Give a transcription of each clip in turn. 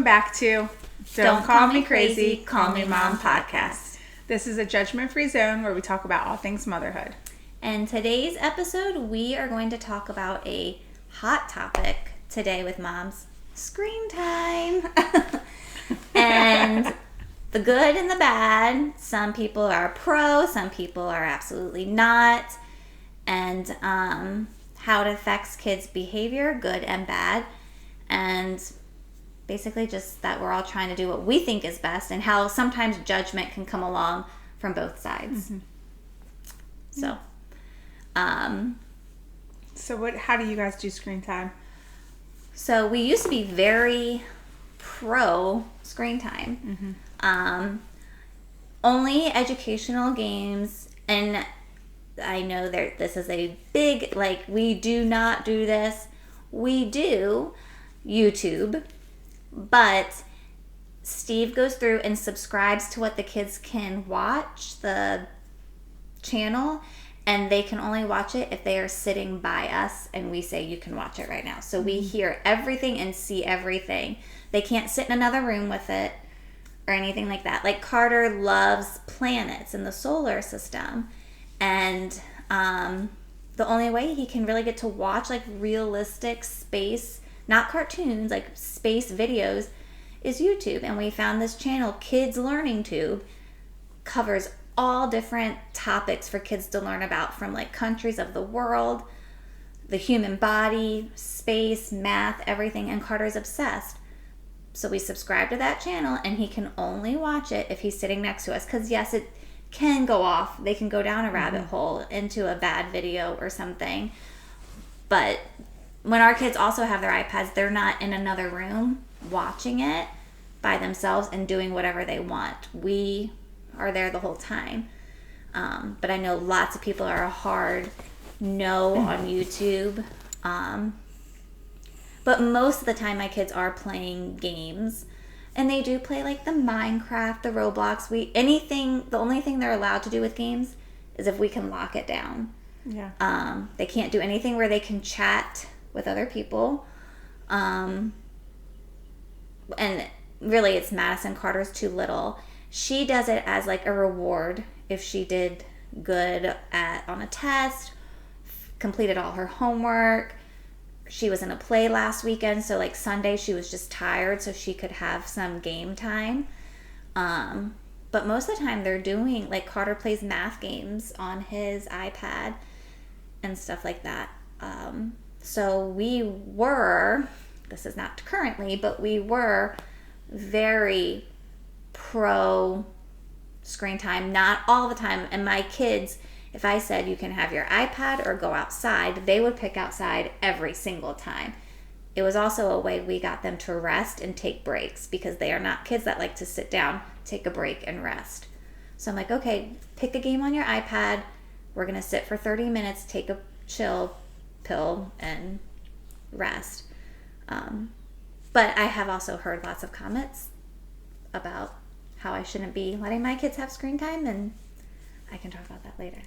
Welcome back to Don't Call Me Crazy, Call Me Mom podcast. This is a judgment-free zone where we talk about all things motherhood. And today's episode, we are going to talk about a hot topic today with moms, screen time. And the good and the bad. Some people are pro, some people are absolutely not. And how it affects kids' behavior, good and bad. And basically just that we're all trying to do what we think is best, and how sometimes judgment can come along from both sides. Mm-hmm. So how do you guys do screen time? So we used to be very pro screen time. Mm-hmm. Only educational games, and I know this is a big, we do not do this. We do YouTube, but Steve goes through and subscribes to what the kids can watch, the channel, and they can only watch it if they are sitting by us and we say you can watch it right now. So we hear everything and see everything. They can't sit in another room with it or anything like that. Like Carter loves planets and the solar system, and the only way he can really get to watch realistic space, not cartoons, space videos, is YouTube. And we found this channel, Kids Learning Tube, covers all different topics for kids to learn about, from countries of the world, the human body, space, math, everything. And Carter's obsessed. So we subscribe to that channel, and he can only watch it if he's sitting next to us. Because yes, it can go off. They can go down a rabbit hole into a bad video or something. But when our kids also have their iPads, they're not in another room watching it by themselves and doing whatever they want. We are there the whole time. But I know lots of people are a hard no on YouTube. But most of the time my kids are playing games. And they do play the Minecraft, the Roblox. The only thing they're allowed to do with games is if we can lock it down. Yeah. They can't do anything where they can chat with other people. And really it's Madison. Carter's too little. She does it as a reward if she did good on a test, completed all her homework. She was in a play last weekend, so Sunday she was just tired so she could have some game time. But most of the time they're doing, Carter plays math games on his iPad and stuff like that. So we were, this is not currently, but we were very pro screen time, not all the time. And my kids, if I said you can have your iPad or go outside, they would pick outside every single time. It was also a way we got them to rest and take breaks, because they are not kids that like to sit down, take a break, and rest. So I'm like, okay, pick a game on your iPad. We're going to sit for 30 minutes, take a chill pill, and rest. But I have also heard lots of comments about how I shouldn't be letting my kids have screen time, and I can talk about that later.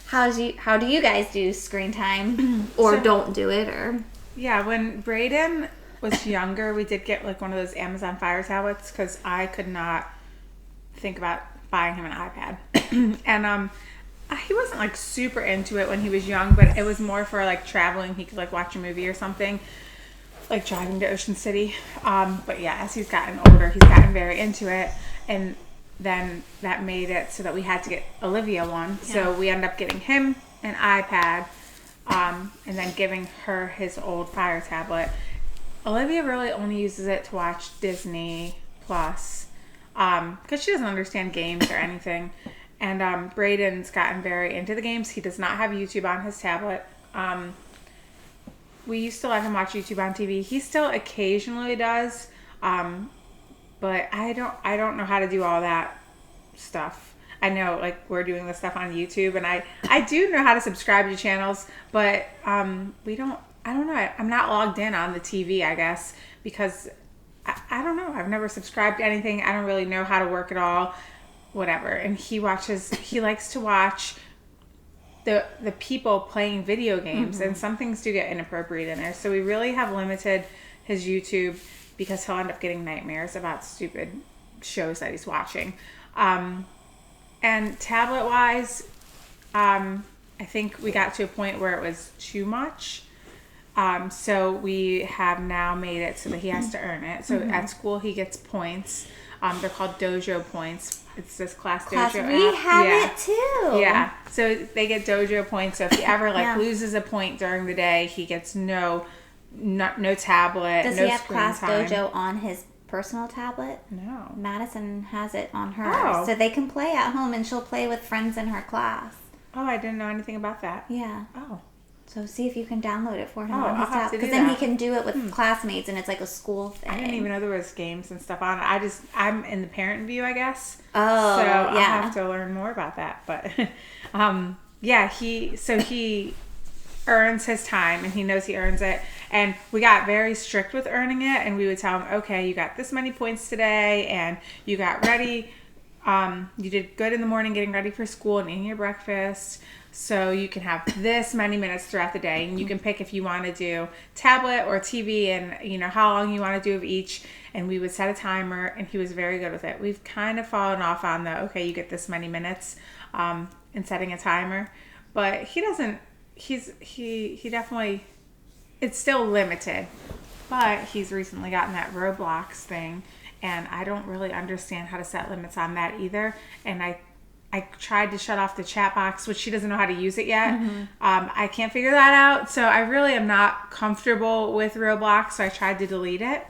How do you guys do screen time, or don't do it? Or yeah, when Braden was younger, we did get one of those Amazon Fire tablets, because I could not think about buying him an iPad. And he wasn't super into it when he was young, but it was more for traveling. He could watch a movie or something, driving to Ocean City. But yeah, as he's gotten older, he's gotten very into it, and then that made it so that we had to get Olivia one. Yeah. So we ended up getting him an iPad, and then giving her his old Fire tablet. Olivia really only uses it to watch Disney Plus, because she doesn't understand games or anything. And Braden's gotten very into the games. He does not have YouTube on his tablet. We used to let him watch YouTube on TV. He still occasionally does, but I don't know how to do all that stuff. I know we're doing this stuff on YouTube, and I do know how to subscribe to channels, but I don't know. I'm not logged in on the TV, I guess, because I don't know. I've never subscribed to anything. I don't really know how to work it all. Whatever. And he likes to watch the people playing video games, and some things do get inappropriate in there. So we really have limited his YouTube because he'll end up getting nightmares about stupid shows that he's watching. And tablet-wise, I think we got to a point where it was too much. So we have now made it so that he has to earn it. So at school, he gets points. They're called dojo points. It's this class dojo We app. have Yeah. it too. Yeah. So they get dojo points. So if he ever loses a point during the day, he gets no tablet, Does no he have screen class time. dojo on his personal tablet? No. Madison has it on hers. Oh. So they can play at home and she'll play with friends in her class. Oh, I didn't know anything about that. Yeah. Oh. So see if you can download it for him Oh, on his I'll have tablet. to do Because then he that. can do it with classmates and it's like a school thing. I didn't even know there was games and stuff on it. I'm in the parent view, I guess. Oh, so yeah. I'll have to learn more about that. But yeah, he earns his time and he knows he earns it. And we got very strict with earning it, and we would tell him, okay, you got this many points today, and you got ready. You did good in the morning getting ready for school and eating your breakfast. So you can have this many minutes throughout the day, and you can pick if you want to do tablet or TV, and how long you want to do of each. And we would set a timer, and he was very good with it. We've kind of fallen off on the okay, you get this many minutes, in setting a timer, but he doesn't. He definitely. It's still limited, but he's recently gotten that Roblox thing, and I don't really understand how to set limits on that either. And I tried to shut off the chat box, which she doesn't know how to use it yet. I can't figure that out. So I really am not comfortable with Roblox. So I tried to delete it.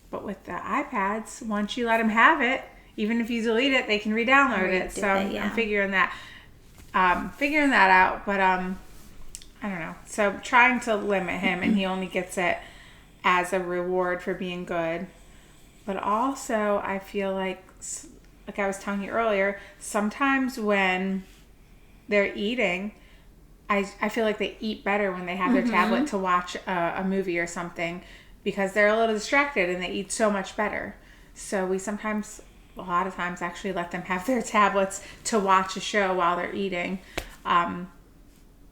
But with the iPads, once you let them have it, even if you delete it, they can re-download it. So I'm figuring that out. But I don't know. So trying to limit him, and he only gets it as a reward for being good. But also, I feel like I was telling you earlier, sometimes when they're eating, I feel like they eat better when they have their tablet to watch a movie or something, because they're a little distracted and they eat so much better. So we sometimes, a lot of times, actually let them have their tablets to watch a show while they're eating.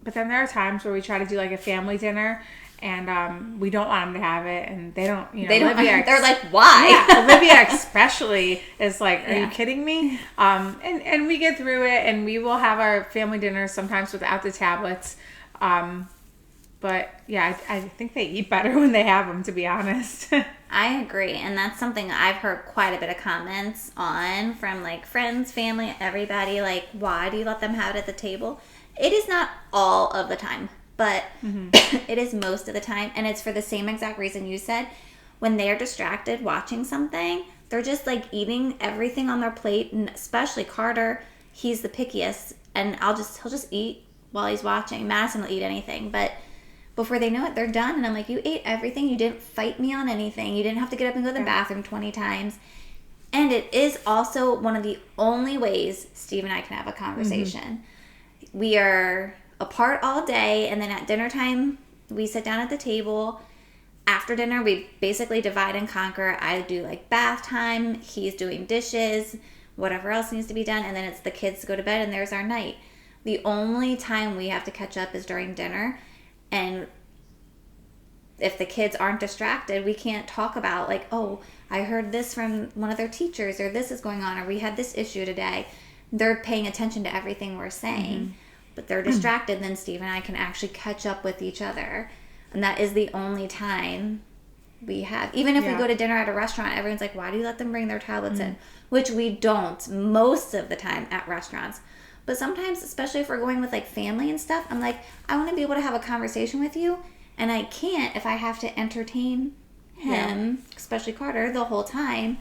But then there are times where we try to do like a family dinner, and we don't want them to have it, and they don't. They don't. Olivia, they're like, why? Yeah, Olivia especially is like, are you kidding me? And we get through it, and we will have our family dinner sometimes without the tablets. But yeah, I think they eat better when they have them, to be honest. I agree, and that's something I've heard quite a bit of comments on from like friends, family, everybody. Like, why do you let them have it at the table? It is not all of the time, but it is most of the time, and it's for the same exact reason you said. When they're distracted watching something, they're just like eating everything on their plate, and especially Carter, he's the pickiest, and he'll just eat while he's watching. Madison will eat anything, but before they know it, they're done, and I'm like, you ate everything, you didn't fight me on anything, you didn't have to get up and go to the bathroom 20 times. And it is also one of the only ways Steve and I can have a conversation. We are apart all day, and then at dinner time, we sit down at the table. After dinner, we basically divide and conquer. I do like bath time, he's doing dishes, whatever else needs to be done, and then it's the kids to go to bed, and there's our night. The only time we have to catch up is during dinner, and if the kids aren't distracted, we can't talk about like, oh, I heard this from one of their teachers, or this is going on, or we had this issue today. They're paying attention to everything we're saying, but they're distracted. Then Steve and I can actually catch up with each other, and that is the only time we have. Even if we go to dinner at a restaurant, everyone's like, why do you let them bring their tablets in? Which we don't most of the time at restaurants. But sometimes, especially if we're going with like family and stuff, I'm like, I want to be able to have a conversation with you, and I can't if I have to entertain him, especially Carter, the whole time.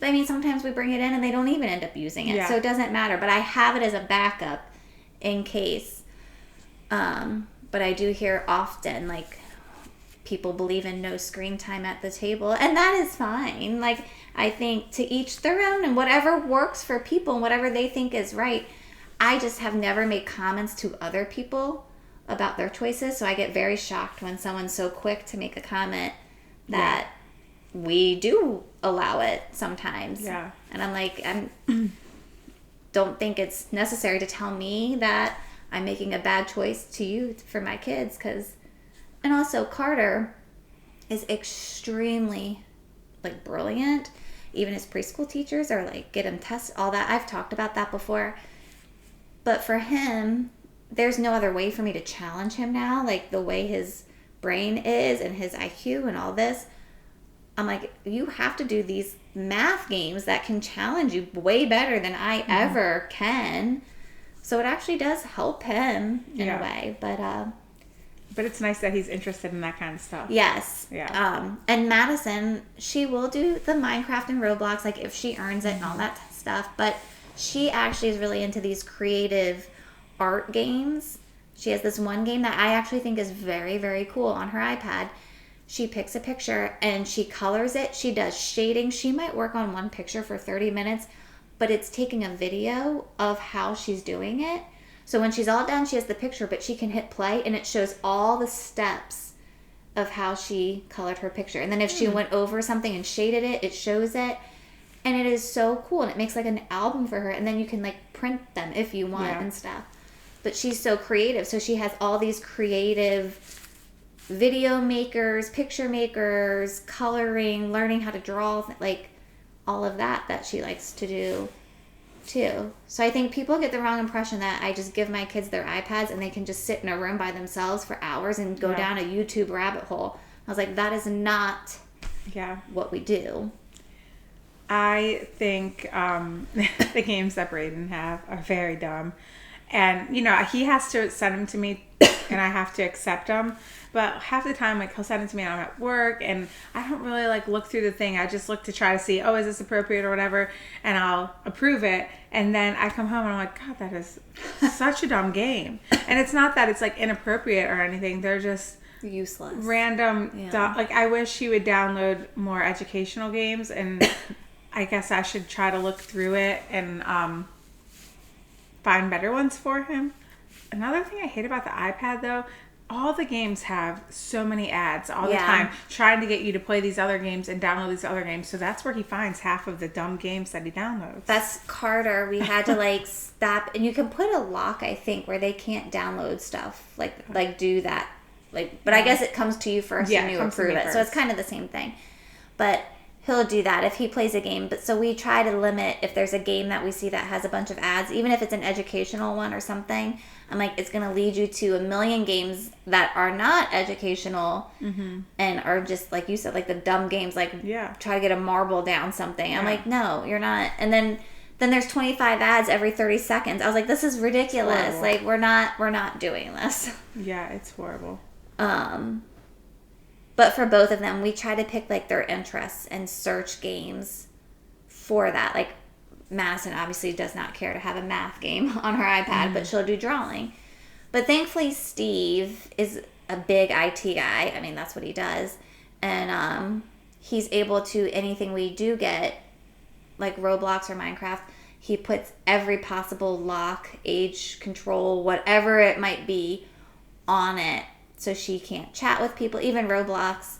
But I mean, sometimes we bring it in and they don't even end up using it, so it doesn't matter. But I have it as a backup in case. But I do hear often, like, people believe in no screen time at the table, and that is fine. Like, I think to each their own, and whatever works for people and whatever they think is right. I just have never made comments to other people about their choices, so I get very shocked when someone's so quick to make a comment that we do allow it sometimes. Yeah. And I'm like, don't think it's necessary to tell me that I'm making a bad choice to you for my kids, and also Carter, is extremely, like, brilliant. Even his preschool teachers are like, get him tested, all that. I've talked about that before. But for him, there's no other way for me to challenge him now. Like, the way his brain is and his IQ and all this. I'm like, you have to do these math games that can challenge you way better than I ever can. So it actually does help him in a way. But it's nice that he's interested in that kind of stuff. Yes. Yeah. And Madison, she will do the Minecraft and Roblox, like, if she earns it and all that stuff. But she actually is really into these creative art games. She has this one game that I actually think is very, very cool on her iPad. She picks a picture and she colors it. She does shading. She might work on one picture for 30 minutes, but it's taking a video of how she's doing it. So when she's all done, she has the picture, but she can hit play and it shows all the steps of how she colored her picture. And then if she went over something and shaded it, it shows it. And it is so cool. And it makes like an album for her. And then you can like print them if you want and stuff. But she's so creative. So she has all these creative video makers, picture makers, coloring, learning how to draw, like all of that she likes to do too. So I think people get the wrong impression that I just give my kids their iPads and they can just sit in a room by themselves for hours and go down a YouTube rabbit hole. I was like, that is not what we do. I think the games that Braden have are very dumb. And, you know, he has to send them to me and I have to accept them. But half the time, like, he'll send it to me and I'm at work and I don't really, like, look through the thing. I just look to try to see, is this appropriate or whatever, and I'll approve it. And then I come home and I'm like, God, that is such a dumb game. And it's not that it's, like, inappropriate or anything. They're just useless. Random. Like, I wish he would download more educational games, and I guess I should try to look through it and find better ones for him. Another thing I hate about the iPad, though, all the games have so many ads all the time trying to get you to play these other games and download these other games. So that's where he finds half of the dumb games that he downloads. That's Carter. We had to like stop, and you can put a lock, I think, where they can't download stuff. Like do that. Like, but I guess it comes to you first and you approve it. So it's kind of the same thing. But he'll do that if he plays a game. But so we try to limit if there's a game that we see that has a bunch of ads, even if it's an educational one or something. I'm like, it's going to lead you to a million games that are not educational and are just, like you said, like the dumb games, like try to get a marble down something. I'm like, no, you're not. And then there's 25 ads every 30 seconds. I was like, this is ridiculous. Like, we're not doing this. Yeah, it's horrible. But for both of them, we try to pick like their interests and search games for that. Like, Madison obviously does not care to have a math game on her iPad, but she'll do drawing. But thankfully, Steve is a big IT guy. I mean, that's what he does. And he's able to, anything we do get, like Roblox or Minecraft, he puts every possible lock, age control, whatever it might be, on it. So she can't chat with people. Even Roblox,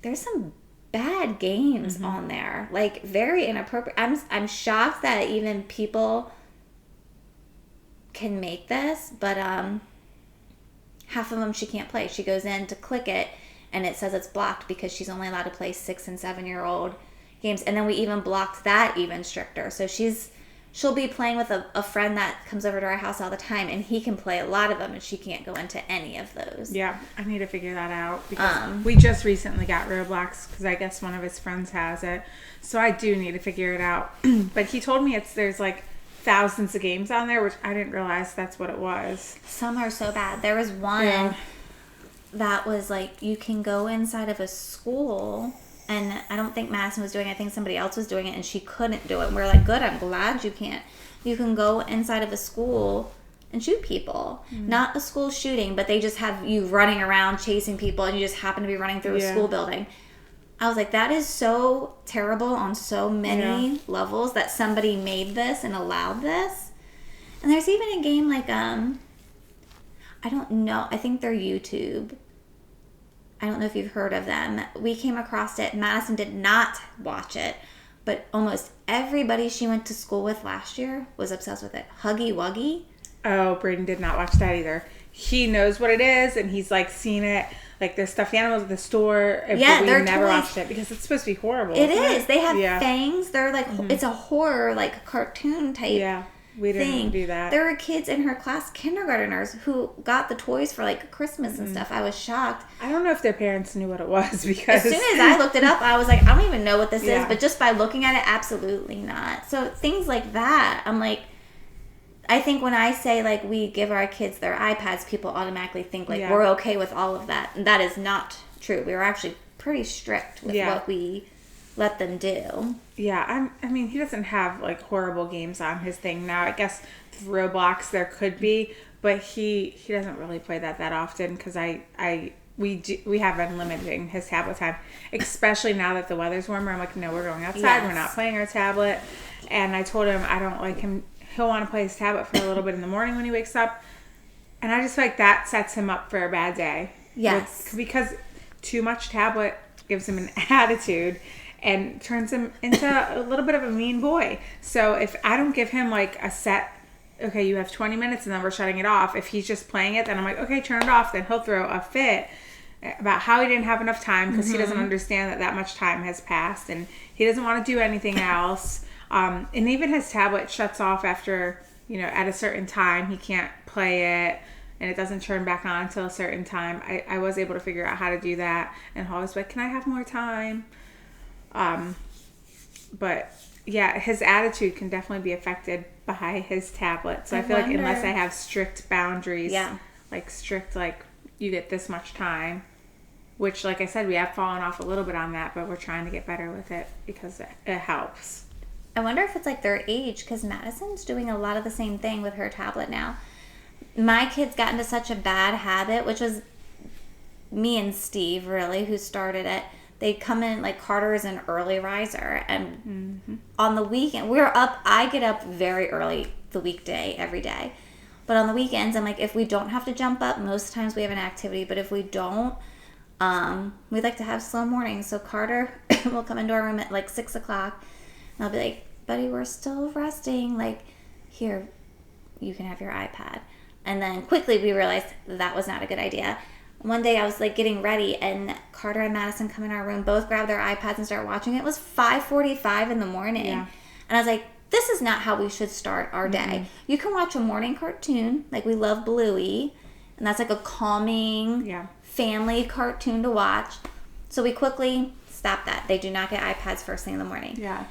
there's some bad games on there, like very inappropriate. I'm shocked that even people can make this, but half of them she can't play. She goes in to click it and it says it's blocked because she's only allowed to play 6 and 7-year-old games. And then we even blocked that even stricter. So she'll be playing with a friend that comes over to our house all the time, and he can play a lot of them, and she can't go into any of those. Yeah, I need to figure that out because we just recently got Roblox because I guess one of his friends has it. So I do need to figure it out. But he told me there's like thousands of games on there, which I didn't realize that's what it was. Some are so bad. There was one that was like, you can go inside of a school, and I don't think Madison was doing it. I think somebody else was doing it, and she couldn't do it. And we're like, good, I'm glad you can't. You can go inside of a school and shoot people. Not a school shooting, but they just have you running around chasing people, and you just happen to be running through a school building. I was like, that is so terrible on so many levels that somebody made this and allowed this. And there's even a game like, I don't know, I think they're YouTube. I don't know if you've heard of them. We came across it. Madison did not watch it, but almost everybody she went to school with last year was obsessed with it. Huggy Wuggy. Oh, Braden did not watch that either. He knows what it is, and he's like seen it. Like there's stuffed animals at the store. Yeah, but they're we never toys. watched it because it's supposed to be horrible. It isn't is. They have fangs. They're like it's a horror, like cartoon type. Yeah, we didn't thing. do that. There were kids in her class, kindergartners, who got the toys for like Christmas and stuff. I was shocked. I don't know if their parents knew what it was because as soon as I looked it up, I was like, I don't even know what this Yeah. is. But just by looking at it, absolutely not. So things like that, I'm like, I think when I say like we give our kids their iPads, people automatically think like we're okay with all of that. And that is not true. We were actually pretty strict with what we let them do. Yeah, I mean, he doesn't have like horrible games on his thing now. I guess Roblox there could be, but he doesn't really play that often because we have been limiting his tablet time, especially now that the weather's warmer. I'm like, no, we're going outside. Yes. We're not playing our tablet. And I told him I don't like him. He'll want to play his tablet for a little bit in the morning when he wakes up, and I just feel like that sets him up for a bad day. Yes, because too much tablet gives him an attitude and turns him into a little bit of a mean boy. So if I don't give him like a set, okay, you have 20 minutes and then we're shutting it off. If he's just playing it, then I'm like, okay, turn it off. Then he'll throw a fit about how he didn't have enough time because he doesn't understand that much time has passed and he doesn't want to do anything else. And even his tablet shuts off after, at a certain time. He can't play it. And it doesn't turn back on until a certain time. I was able to figure out how to do that. And Holly was like, can I have more time? But yeah, his attitude can definitely be affected by his tablet. So I feel like unless I have strict boundaries, like strict, like you get this much time, which like I said, we have fallen off a little bit on that, but we're trying to get better with it because it helps. I wonder if it's like their age because Madison's doing a lot of the same thing with her tablet now. My kids got into such a bad habit, which was me and Steve really who started it. They'd come in, like Carter is an early riser, and on the weekend I get up very early the weekday every day, but on the weekends I'm like, if we don't have to jump up, most times we have an activity, but if we don't, we like to have slow mornings. So Carter will come into our room at like 6 o'clock and I'll be like, buddy, we're still resting, like, here, you can have your iPad. And then quickly we realized that was not a good idea. One day I was like getting ready and Carter and Madison come in our room, both grab their iPads and start watching it. It was 5:45 in the morning. Yeah. And I was like, this is not how we should start our day. You can watch a morning cartoon, like we love Bluey, and that's like a calming family cartoon to watch. So we quickly stopped that. They do not get iPads first thing in the morning. Yeah.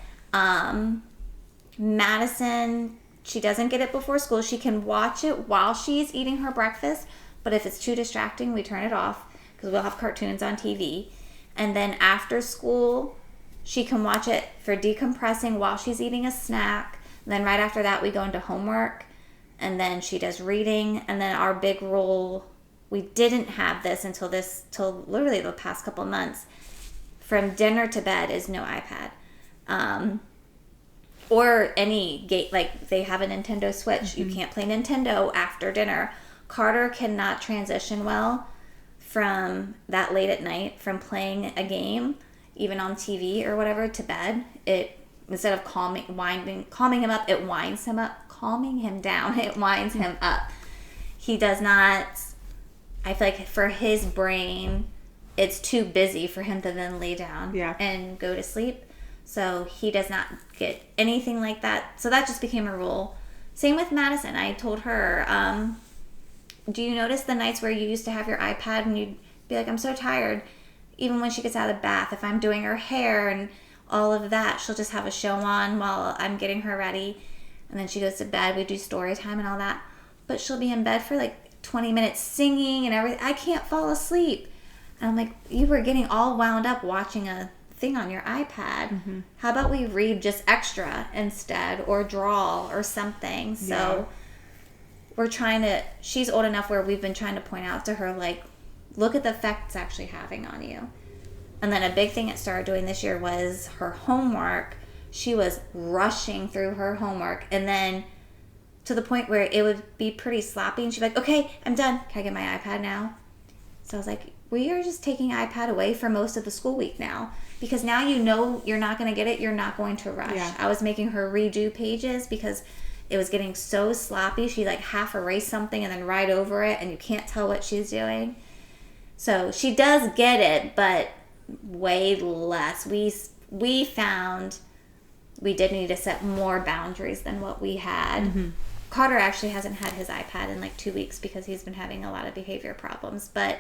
Madison, she doesn't get it before school. She can watch it while she's eating her breakfast, but if it's too distracting, we turn it off because we'll have cartoons on TV. And then after school, she can watch it for decompressing while she's eating a snack. And then right after that, we go into homework, and then she does reading. And then our big rule, we didn't have this until literally the past couple months. From dinner to bed is no iPad. Or any gate, like they have a Nintendo Switch. You can't play Nintendo after dinner. Carter cannot transition well from that late at night from playing a game, even on TV or whatever, to bed. It, instead of calming him up, it winds him up. Calming him down, it winds him up. He does not, I feel like for his brain, it's too busy for him to then lay down and go to sleep. So he does not get anything like that. So that just became a rule. Same with Madison. I told her, do you notice the nights where you used to have your iPad and you'd be like, I'm so tired. Even when she gets out of the bath, if I'm doing her hair and all of that, she'll just have a show on while I'm getting her ready. And then she goes to bed. We do story time and all that. But she'll be in bed for like 20 minutes singing and everything. I can't fall asleep. And I'm like, you were getting all wound up watching a thing on your iPad. How about we read just extra instead, or draw or something? So we're trying to, she's old enough where we've been trying to point out to her, like, look at the effect it's actually having on you. And then a big thing it started doing this year was her homework. She was rushing through her homework, and then to the point where it would be pretty sloppy, and she'd be like, okay, I'm done, can I get my iPad now? So I was like, we are just taking iPad away for most of the school week now, because now you know you're not going to get it, you're not going to rush. I was making her redo pages because it was getting so sloppy. She like half erased something and then right over it, and you can't tell what she's doing. So she does get it, but way less. We found we did need to set more boundaries than what we had. Mm-hmm. Carter actually hasn't had his iPad in like 2 weeks because he's been having a lot of behavior problems. But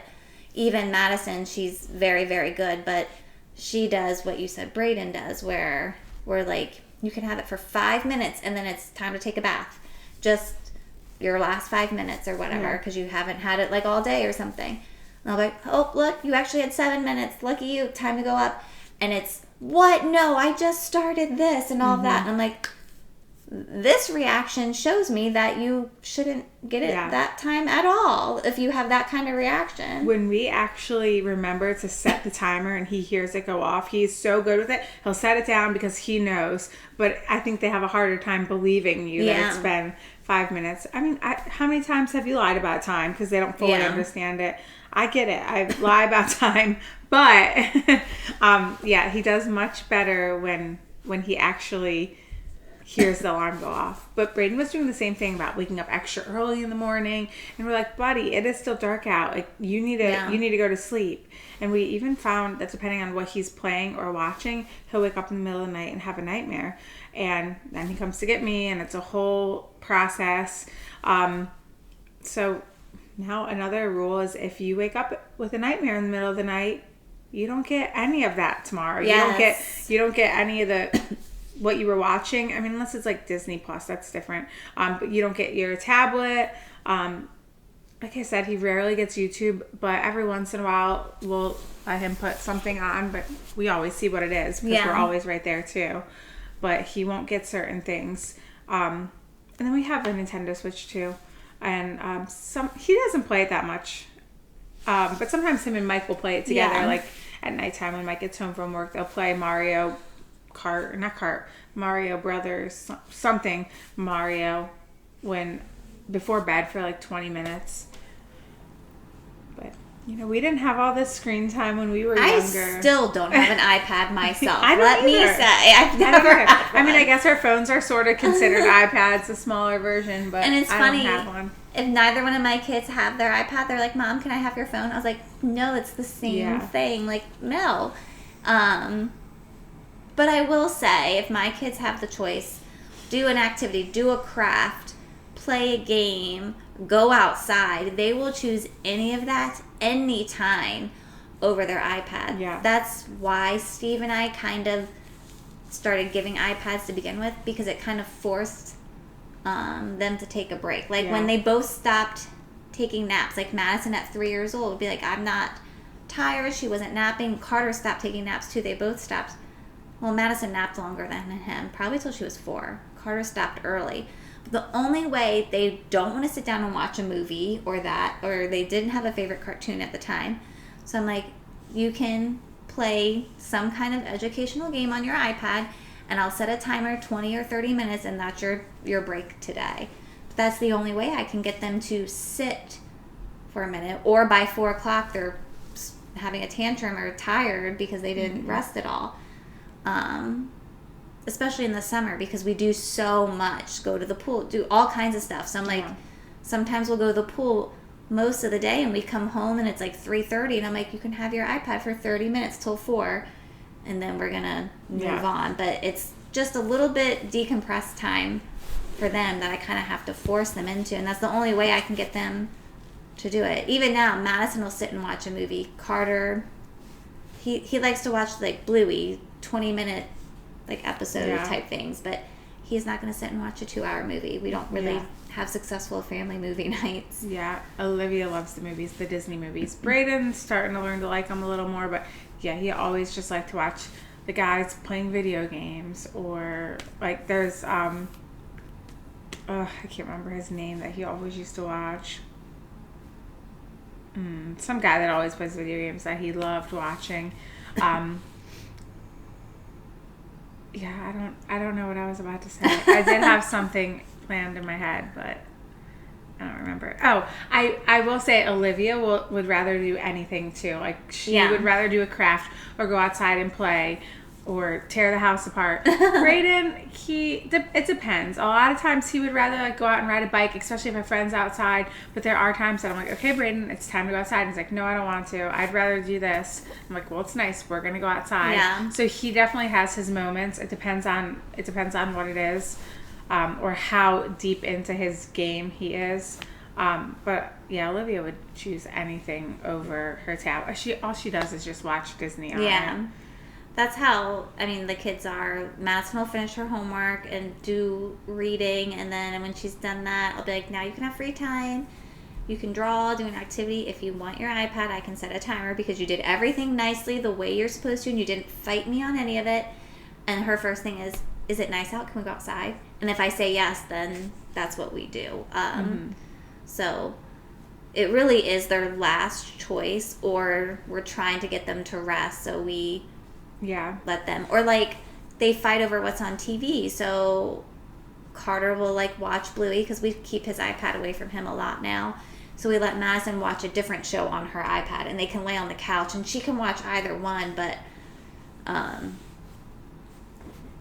even Madison, she's very, very good. But she does what you said Brayden does, where we're like, you can have it for 5 minutes and then it's time to take a bath. Just your last 5 minutes or whatever, because you haven't had it like all day or something. And I'll be like, oh, look, you actually had 7 minutes. Lucky you. Time to go up. And it's, what? No, I just started this and all that. And I'm like, this reaction shows me that you shouldn't get it that time at all if you have that kind of reaction. When we actually remember to set the timer and he hears it go off, he's so good with it. He'll set it down because he knows. But I think they have a harder time believing you that it's been 5 minutes. I mean, how many times have you lied about time because they don't fully understand it? I get it. I lie about time. But, he does much better when he actually hears the alarm go off. But Brayden was doing the same thing about waking up extra early in the morning, and we're like, buddy, it is still dark out. Like, you need to go to sleep. And we even found that depending on what he's playing or watching, he'll wake up in the middle of the night and have a nightmare, and then he comes to get me, and it's a whole process. So now another rule is if you wake up with a nightmare in the middle of the night, you don't get any of that tomorrow. You don't get any of the what you were watching. I mean, unless it's like Disney Plus, that's different. But you don't get your tablet. Like I said, he rarely gets YouTube, but every once in a while we'll let him put something on, but we always see what it is because we're always right there too. But he won't get certain things. And then we have a Nintendo Switch too. And he doesn't play it that much. But sometimes him and Mike will play it together. Like at nighttime when Mike gets home from work, they'll play Mario Brothers, something Mario before bed for like 20 minutes. But, we didn't have all this screen time when we were younger. I still don't have an iPad myself. Let me say, I've never had one. I mean, I guess our phones are sort of considered iPads, a smaller version, but and it's I funny, don't have one. If neither one of my kids have their iPad, they're like, Mom, can I have your phone? I was like, no, it's the same thing. Like, no. But I will say, if my kids have the choice, do an activity, do a craft, play a game, go outside, they will choose any of that anytime over their iPad. Yeah. That's why Steve and I kind of started giving iPads to begin with, because it kind of forced them to take a break. Like when they both stopped taking naps, like Madison at 3 years old would be like, I'm not tired, she wasn't napping. Carter stopped taking naps too, they both stopped. Well, Madison napped longer than him, probably till she was 4. Carter stopped early. But the only way they don't want to sit down and watch a movie or they didn't have a favorite cartoon at the time. So I'm like, you can play some kind of educational game on your iPad, and I'll set a timer 20 or 30 minutes, and that's your break today. But that's the only way I can get them to sit for a minute. Or by 4 o'clock, they're having a tantrum or tired because they didn't rest at all. Especially in the summer, because we do so much, go to the pool, do all kinds of stuff. So I'm like, sometimes we'll go to the pool most of the day and we come home and it's like 3:30 and I'm like, you can have your iPad for 30 minutes till 4 and then we're gonna move on. But it's just a little bit decompressed time for them that I kind of have to force them into, and that's the only way I can get them to do it. Even now, Madison will sit and watch a movie. Carter, he likes to watch like Bluey 20-minute like episode type things, but he's not going to sit and watch a 2-hour movie. We don't really have successful family movie nights. Yeah, Olivia loves the movies, the Disney movies. Brayden's starting to learn to like them a little more, but he always just liked to watch the guys playing video games, or like there's I can't remember his name that he always used to watch. Some guy that always plays video games that he loved watching. I don't know what I was about to say. I did have something planned in my head, but I don't remember. Oh, I will say Olivia would rather do anything too. Like she would rather do a craft or go outside and play, or tear the house apart. Brayden, it depends. A lot of times he would rather like go out and ride a bike, especially if my friend's outside. But there are times that I'm like, okay, Brayden, it's time to go outside. And he's like, no, I don't want to. I'd rather do this. I'm like, well, it's nice. We're gonna go outside. Yeah. So he definitely has his moments. It depends on what it is, or how deep into his game he is. But yeah, Olivia would choose anything over her tablet. All she does is just watch Disney on it. That's how, the kids are. Madison will finish her homework and do reading, and then when she's done that, I'll be like, now you can have free time. You can draw, do an activity. If you want your iPad, I can set a timer because you did everything nicely the way you're supposed to, and you didn't fight me on any of it. And her first thing is it nice out? Can we go outside? And if I say yes, then that's what we do. So it really is their last choice, or we're trying to get them to rest, so we let them. Or like they fight over what's on TV, so Carter will like watch Bluey because we keep his iPad away from him a lot now. So we let Madison watch a different show on her iPad, and they can lay on the couch and she can watch either one, but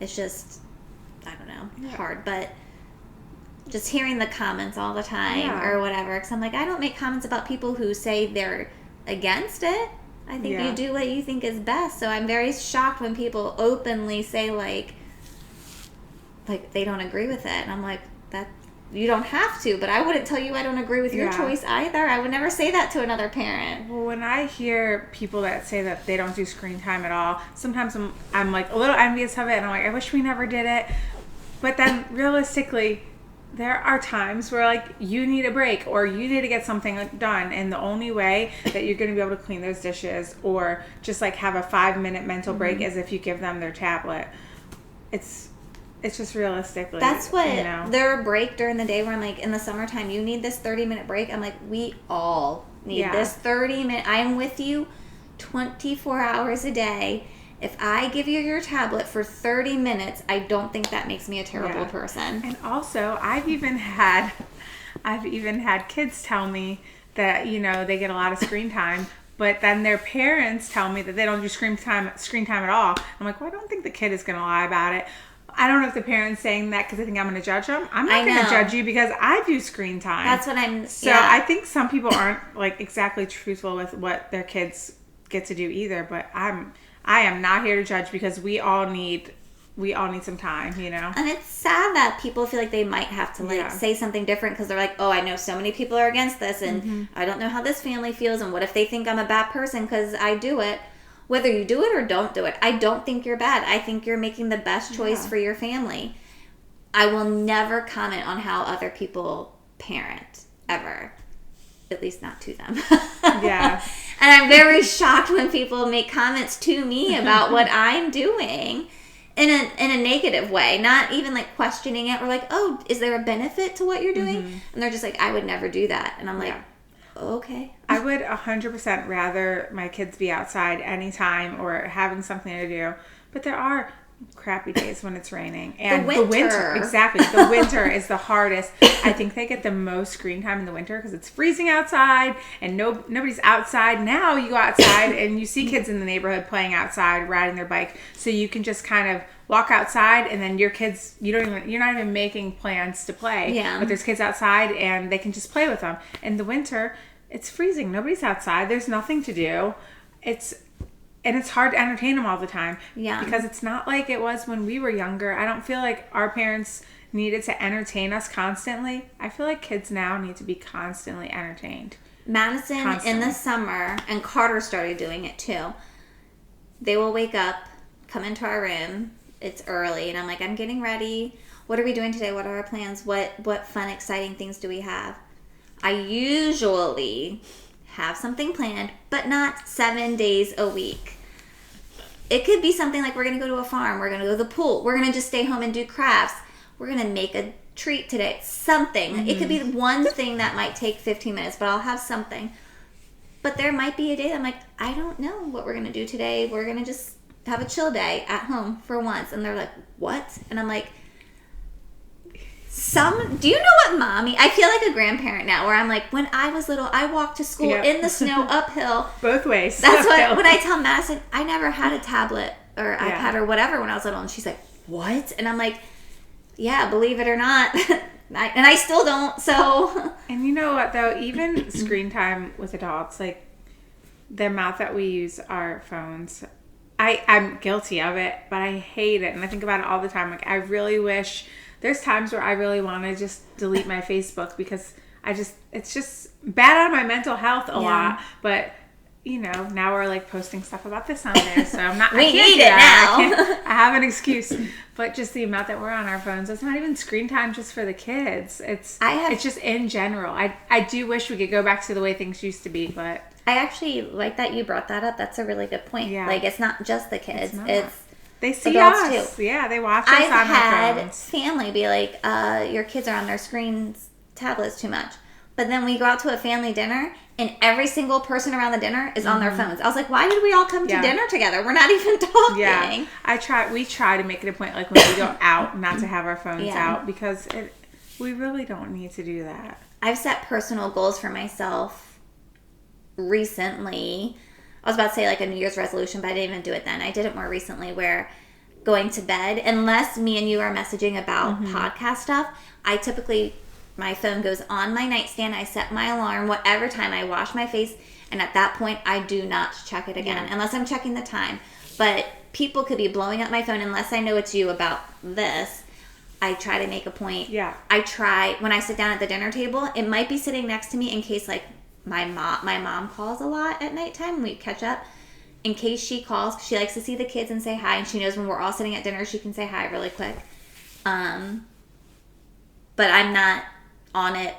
it's just, I don't know, hard. But just hearing the comments all the time or whatever, because I'm like, I don't make comments about people who say they're against it. I think you do what you think is best. So I'm very shocked when people openly say like they don't agree with it. And I'm like, that you don't have to, but I wouldn't tell you I don't agree with your choice either. I would never say that to another parent. Well, when I hear people that say that they don't do screen time at all, sometimes I'm like a little envious of it, and I'm like, I wish we never did it. But then realistically, there are times where like you need a break or you need to get something done, and the only way that you're going to be able to clean those dishes or just like have a 5-minute mental break is if you give them their tablet. It's just realistically. That's what their break during the day where I'm like, in the summertime, you need this 30-minute break. I'm like, we all need this 30-minute. I'm with you 24 hours a day. If I give you your tablet for 30 minutes, I don't think that makes me a terrible person. And also, I've even had kids tell me that, they get a lot of screen time, but then their parents tell me that they don't do screen time at all. I'm like, well, I don't think the kid is going to lie about it. I don't know if the parent's saying that because they think I'm going to judge them. I'm not going to judge you because I do screen time. That's what I'm... So I think some people aren't like exactly truthful with what their kids get to do either, but I am not here to judge because we all need some time, And it's sad that people feel like they might have to say something different because they're like, oh, I know so many people are against this, and I don't know how this family feels, and what if they think I'm a bad person because I do it? Whether you do it or don't do it, I don't think you're bad. I think you're making the best choice for your family. I will never comment on how other people parent, ever. At least not to them. And I'm very shocked when people make comments to me about what I'm doing in a negative way, not even like questioning it or like, oh, is there a benefit to what you're doing? And they're just like, I would never do that. And I'm like, okay. I would 100% rather my kids be outside anytime or having something to do. But there are crappy days when it's raining. And the winter exactly. The winter is the hardest. I think they get the most screen time in the winter because it's freezing outside and nobody's outside. Now you go outside and you see kids in the neighborhood playing outside, riding their bike. So you can just kind of walk outside, and then your kids, you're not even making plans to play. But there's kids outside and they can just play with them. In the winter, it's freezing. Nobody's outside. There's nothing to do. And it's hard to entertain them all the time. Because it's not like it was when we were younger. I don't feel like our parents needed to entertain us constantly. I feel like kids now need to be constantly entertained. Madison, in the summer, and Carter started doing it too, they will wake up, come into our room. It's early, and I'm like, I'm getting ready. What are we doing today? What are our plans? What fun, exciting things do we have? I usually have something planned, but not 7 days a week. It could be something like we're going to go to a farm, we're going to go to the pool, we're going to just stay home and do crafts, we're going to make a treat today, something. It could be one thing that might take 15 minutes, but I'll have something. But there might be a day that I'm like, I don't know what we're going to do today. We're going to just have a chill day at home for once. And they're like, what? And I'm like, do you know what mommy? I feel like a grandparent now where I'm like, when I was little, I walked to school in the snow uphill. Both ways. That's what, when I tell Madison, I never had a tablet or iPad or whatever when I was little. And she's like, what? And I'm like, yeah, believe it or not. And I still don't, so. And you know what, though? Even screen time with adults, like, the amount that we use our phones, I'm guilty of it, but I hate it. And I think about it all the time. Like, I really wish, there's times where I really want to just delete my Facebook because it's just bad on my mental health a lot. But, you know, now we're like posting stuff about this on there. So I can't need do it that. I have an excuse. But just the amount that we're on our phones, it's not even screen time just for the kids. It's just in general. I do wish we could go back to the way things used to be, but I actually like that you brought that up. That's a really good point. Yeah. Like, it's not just the kids. It's they see adults us. Too. Yeah, they watch us I've on our had phones. family be like, your kids are on their screens, tablets too much. But then we go out to a family dinner, and every single person around the dinner is on their phones. I was like, why did we all come to dinner together? We're not even talking. Yeah, we try to make it a point, like when we go out, not to have our phones out, because we really don't need to do that. I've set personal goals for myself recently. I was about to say like a New Year's resolution, but I didn't even do it then. I did it more recently, where going to bed, unless me and you are messaging about podcast stuff, I typically, my phone goes on my nightstand. I set my alarm whatever time, I wash my face, and at that point I do not check it again unless I'm checking the time. But people could be blowing up my phone unless I know it's you about this. I try to make a point. I try, when I sit down at the dinner table, it might be sitting next to me in case like my mom calls a lot at nighttime and we catch up. In case she calls, she likes to see the kids and say hi, and she knows when we're all sitting at dinner she can say hi really quick. But I'm not on it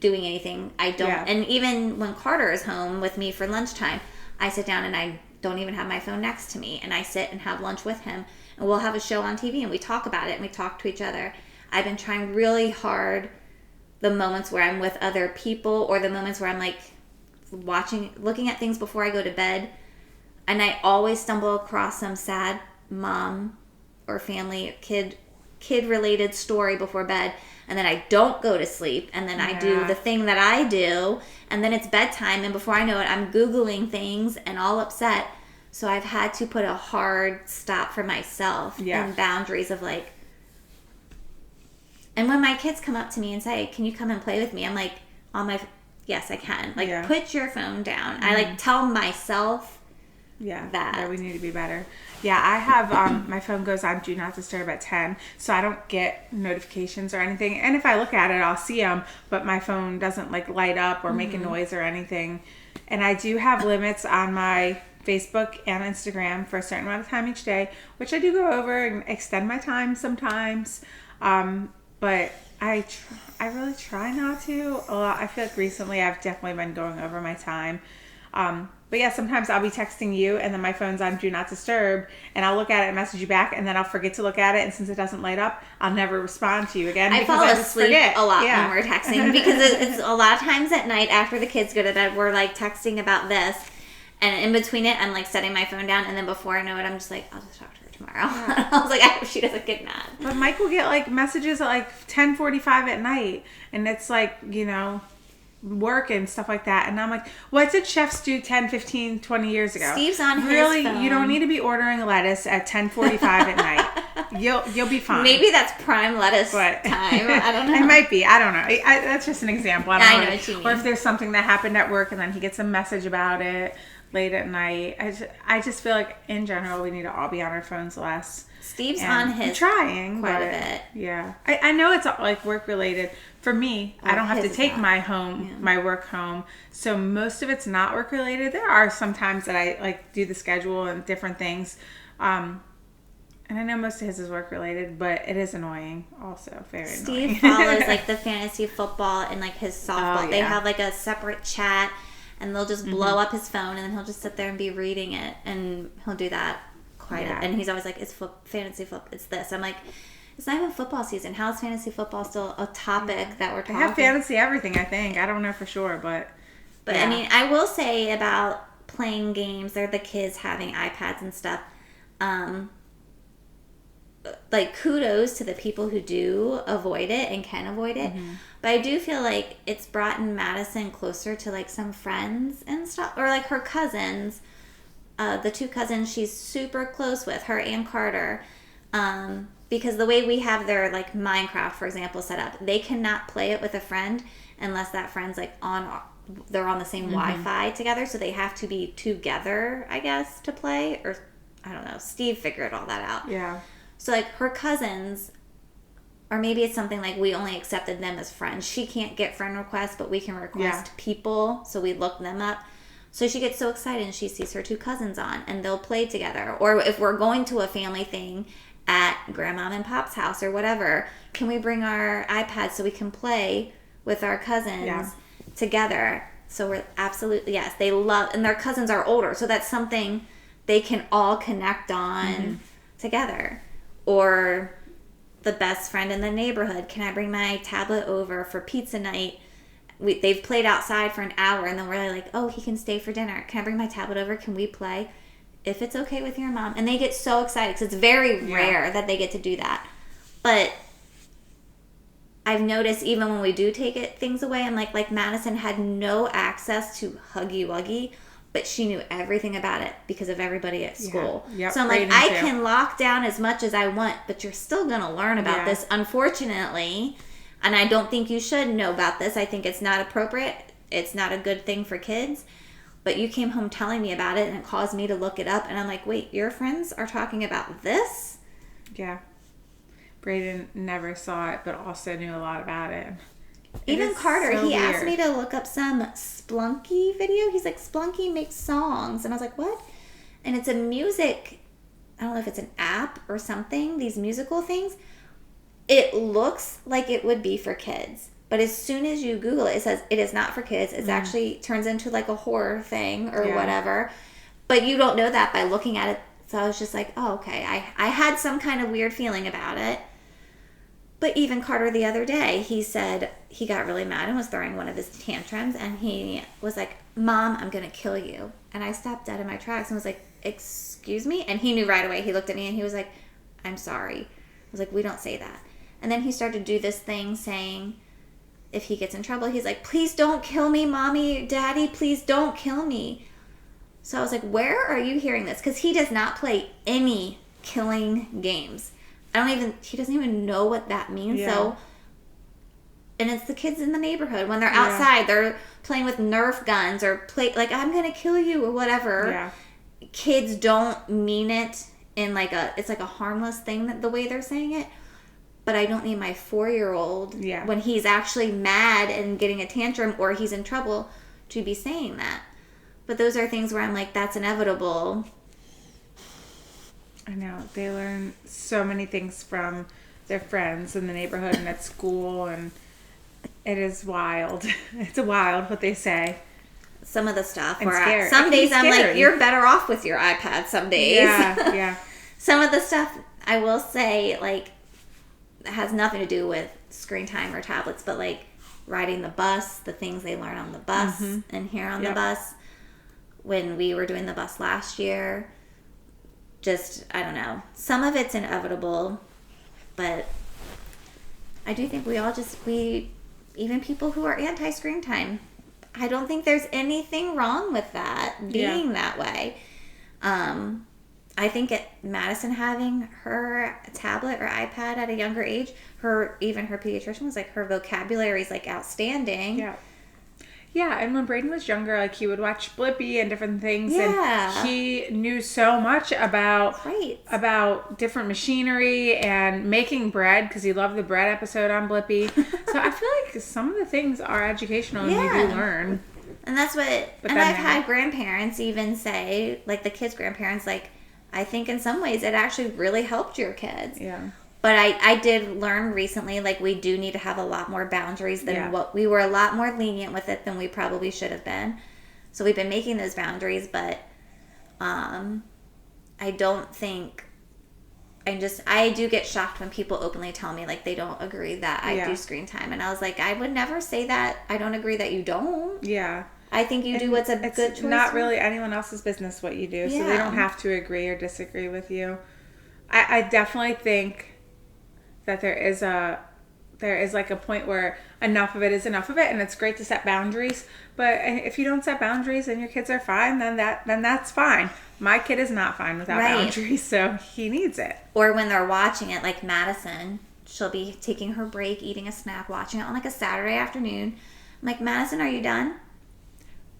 doing anything. I don't. And even when Carter is home with me for lunchtime, I sit down and I don't even have my phone next to me, and I sit and have lunch with him, and we'll have a show on TV and we talk about it and we talk to each other. I've been trying really hard, the moments where I'm with other people or the moments where I'm like looking at things before I go to bed, and I always stumble across some sad mom or family kid related story before bed, and then I don't go to sleep, and then I do the thing that I do, and then it's bedtime, and before I know it I'm Googling things and all upset. So I've had to put a hard stop for myself and boundaries of like, and when my kids come up to me and say, can you come and play with me? I'm like, yes, I can. Like, put your phone down. I like tell myself that we need to be better. Yeah, I have, my phone goes on Do Not Disturb at 10, so I don't get notifications or anything. And if I look at it, I'll see them, but my phone doesn't like light up or make a noise or anything. And I do have limits on my Facebook and Instagram for a certain amount of time each day, which I do go over and extend my time sometimes. But I really try not to a lot. I feel like recently I've definitely been going over my time. But yeah, sometimes I'll be texting you and then my phone's on Do Not Disturb, and I'll look at it and message you back, and then I'll forget to look at it, and since it doesn't light up, I'll never respond to you again. I fall asleep a lot when we're texting because it's a lot of times at night after the kids go to bed, we're like texting about this, and in between it, I'm like setting my phone down, and then before I know it, I'm just like, I'll just talk to her tomorrow. I was like, I hope she doesn't get mad. But Mike will get like messages at like 10:45 at night, and it's like, you know, work and stuff like that, and I'm like, what did chefs do 10, 15, 20 years ago? Steve's on his phone. You don't need to be ordering lettuce at 10:45 at night. You'll be fine. Maybe that's prime lettuce time. I don't know. It might be. I don't know. That's just an example. I know what you mean. Or if there's something that happened at work and then he gets a message about it late at night. I just feel like in general we need to all be on our phones less. Steve's on his I'm trying quite a bit. Yeah, I know it's like work related. For me, I don't have to take my work home, so most of it's not work related. There are some times that I like do the schedule and different things, and I know most of his is work related, but it is annoying. Also, very annoying. Steve follows like the fantasy football and like his softball. Oh, yeah. They have like a separate chat, and they'll just blow up his phone, and then he'll just sit there and be reading it, and he'll do that quite a, and he's always like, it's fantasy football, it's this. I'm like, it's not even football season. How is fantasy football still a topic that we're talking? They have fantasy everything, I think. I don't know for sure, but I mean, I will say about playing games, they're the kids having iPads and stuff. Like, kudos to the people who do avoid it and can avoid it. But I do feel like it's brought Madison closer to like some friends and stuff, or like her cousins, the two cousins she's super close with, her and Carter, because the way we have their like Minecraft, for example, set up, they cannot play it with a friend unless that friend's like they're on the same Wi-Fi together, so they have to be together, I guess, to play, or I don't know. Steve figured all that out. Yeah. So like her cousins, or maybe it's something like we only accepted them as friends. She can't get friend requests, but we can request people, so we look them up. So she gets so excited and she sees her two cousins on, and they'll play together. Or if we're going to a family thing at Grandma and Pop's house or whatever, can we bring our iPads so we can play with our cousins together? So we're absolutely, yes, they love, and their cousins are older, so that's something they can all connect on together. Or the best friend in the neighborhood, can I bring my tablet over for pizza night? They've played outside for an hour, and then we're like, oh, he can stay for dinner. Can I bring my tablet over? Can we play? If it's okay with your mom. And they get so excited, because it's very rare that they get to do that. But I've noticed even when we do take things away, I'm like Madison had no access to Huggy Wuggy, but she knew everything about it because of everybody at school. Yeah. Yep. So I'm like, I can lock down as much as I want, but you're still going to learn about this, unfortunately. And I don't think you should know about this. I think it's not appropriate. It's not a good thing for kids. But you came home telling me about it, and it caused me to look it up. And I'm like, wait, your friends are talking about this? Yeah. Braden never saw it, but also knew a lot about it. Even Carter, he asked me to look up some Splunky video. He's like, Splunky makes songs. And I was like, what? And it's a music, I don't know if it's an app or something, these musical things. It looks like it would be for kids. But as soon as you Google it, it says it is not for kids. It actually turns into like a horror thing or whatever. But you don't know that by looking at it. So I was just like, oh, okay. I had some kind of weird feeling about it. But even Carter the other day, he said he got really mad and was throwing one of his tantrums. And he was like, Mom, I'm going to kill you. And I stopped dead in my tracks and was like, excuse me? And he knew right away. He looked at me and he was like, I'm sorry. I was like, we don't say that. And then he started to do this thing saying, if he gets in trouble, he's like, please don't kill me, Mommy, Daddy, please don't kill me. So I was like, where are you hearing this? Because he does not play any killing games. He doesn't even know what that means. Yeah. So, and it's the kids in the neighborhood. When they're outside, they're playing with Nerf guns or like, I'm going to kill you or whatever. Yeah. Kids don't mean it in it's like a harmless thing, the way they're saying it. But I don't need my 4-year-old when he's actually mad and getting a tantrum or he's in trouble to be saying that. But those are things where I'm like, that's inevitable. I know. They learn so many things from their friends in the neighborhood and at school, and it is wild. It's wild what they say. Some of the stuff. Some days I'm like, you're better off with your iPad some days. Yeah. Some of the stuff, I will say, like, has nothing to do with screen time or tablets, but like riding the bus, the things they learn on the bus and hear on the bus. When we were doing the bus last year, just, I don't know. Some of it's inevitable, but I do think even people who are anti-screen time, I don't think there's anything wrong with that being that way. I think Madison having her tablet or iPad at a younger age, even her pediatrician was like, her vocabulary is like outstanding. Yeah, and when Braden was younger, like he would watch Blippi and different things, and he knew so much about different machinery and making bread because he loved the bread episode on Blippi. So I feel like some of the things are educational and you do learn. And that's what. And I've had grandparents even say, like the kids' grandparents, like, I think in some ways it actually really helped your kids. Yeah. But I did learn recently, like, we do need to have a lot more boundaries than what we were a lot more lenient with it than we probably should have been. So we've been making those boundaries, but I don't think, I do get shocked when people openly tell me, like, they don't agree that I do screen time. And I was like, I would never say that. I don't agree that you don't. Yeah. I think you do what's a good choice. It's not really anyone else's business what you do, so they don't have to agree or disagree with you. I definitely think that there is like a point where enough of it is enough of it, and it's great to set boundaries. But if you don't set boundaries and your kids are fine, then that's fine. My kid is not fine without boundaries, so he needs it. Or when they're watching it, like Madison, she'll be taking her break, eating a snack, watching it on like a Saturday afternoon. I'm like, Madison, are you done?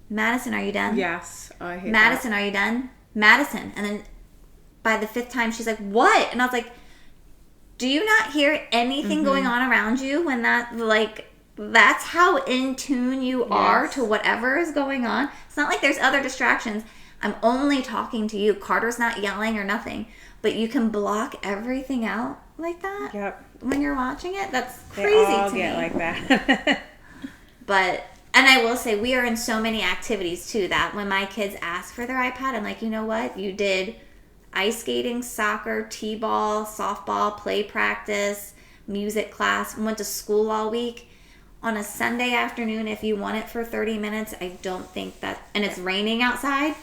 Madison, are you done? Yes. Oh, I hate Madison, that. are you done? Madison. And then by the 5th time, she's like, what? And I was like, do you not hear anything going on around you when that's how in tune you are to whatever is going on? It's not like there's other distractions. I'm only talking to you. Carter's not yelling or nothing. But you can block everything out like that? Yep. When you're watching it? That's crazy they all to get me. like that. But, and I will say, we are in so many activities too that when my kids ask for their iPad, I'm like, you know what? You did ice skating, soccer, t-ball, softball, play practice, music class, went to school all week. On a Sunday afternoon, if you want it for 30 minutes, I don't think that, and it's raining outside,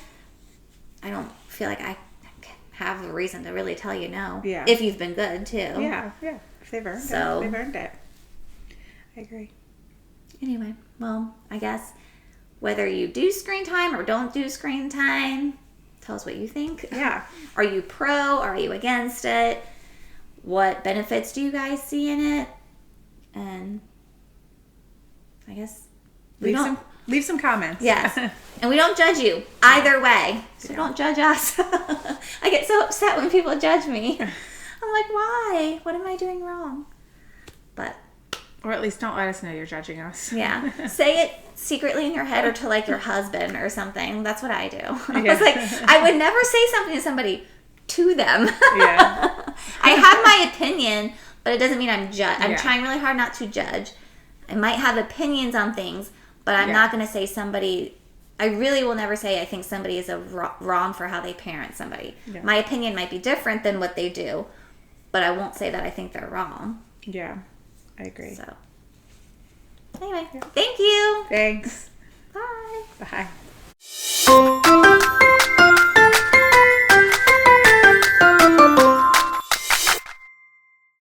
I don't feel like I have a reason to really tell you no. Yeah. If you've been good too. Yeah. If they've earned it, they've earned it. I agree. Anyway, well, I guess whether you do screen time or don't do screen time, tell us what you think. Yeah. Are you pro? Are you against it? What benefits do you guys see in it? And I guess leave some comments. Yes. And we don't judge you either way. So don't judge us. I get so upset when people judge me. I'm like, why? What am I doing wrong? But or at least don't let us know you're judging us. yeah. Say it secretly in your head or to like your husband or something. That's what I do. I was like, I would never say something to somebody to them. Yeah. I have my opinion, but it doesn't mean I'm I'm trying really hard not to judge. I might have opinions on things, but I'm not going to say somebody. I really will never say I think somebody is wrong for how they parent somebody. Yeah. My opinion might be different than what they do, but I won't say that I think they're wrong. Yeah, I agree. So, anyway, thank you. Thanks. Bye. Bye.